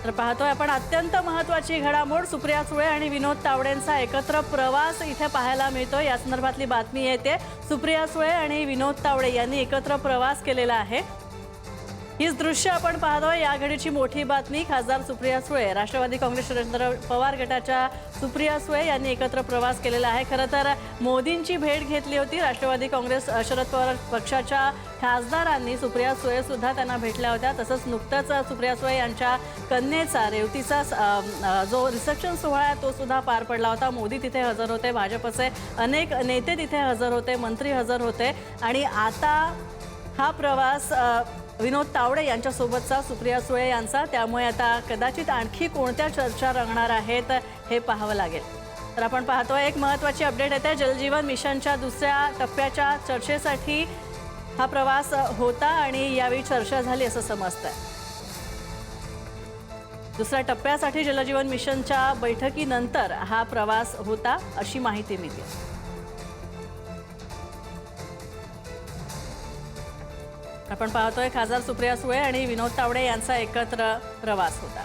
तर पाहतोय आपण अत्यंत महत्त्वाची घडामोड सुप्रिया सुळे आणि विनोद तावडेंचा एकत्र प्रवास इथे पाहायला मिळतो। या संदर्भातली बातमी येते। सुप्रिया सुळे आणि विनोद तावडे यांनी एकत्र प्रवास केलेला आहे। हीच दृश्य आपण पाहतोय। या घडीची मोठी बातमी खासदार सुप्रिया सुळे राष्ट्रवादी काँग्रेस शरद पवार गटाच्या सुप्रिया सुळे यांनी एकत्र प्रवास केलेला आहे। खरं तर मोदींची भेट घेतली होती। राष्ट्रवादी काँग्रेस शरद पवार पक्षाच्या खासदारांनी सुप्रिया सुळे सुद्धा त्यांना भेटल्या होत्या। तसंच नुकतंच सुप्रिया सुळे यांच्या कन्येचा रेवतीचा जो रिसेप्शन सोहळा आहे तो सुद्धा पार पडला होता। मोदी तिथे हजर होते, भाजपचे अनेक नेते तिथे हजर होते, मंत्री हजर होते आणि आता हा प्रवास विनोद तावडे यांच्यासोबतचा सुप्रिया सुळे यांचा। त्यामुळे आता कदाचित आणखी कोणत्या चर्चा रंगणार आहेत हे पाहावं लागेल। तर आपण पाहतोय एक महत्त्वाची अपडेट येते। जलजीवन मिशनच्या दुसऱ्या टप्प्याच्या चर्चेसाठी हा प्रवास होता आणि यावेळी चर्चा झाली असं समजतंय। दुसऱ्या टप्प्यासाठी जलजीवन मिशनच्या बैठकीनंतर हा प्रवास होता अशी माहिती मिळते। आपण पाहतोय खासदार सुप्रिया सुळे आणि विनोद तावडे यांचा एकत्र प्रवास होता।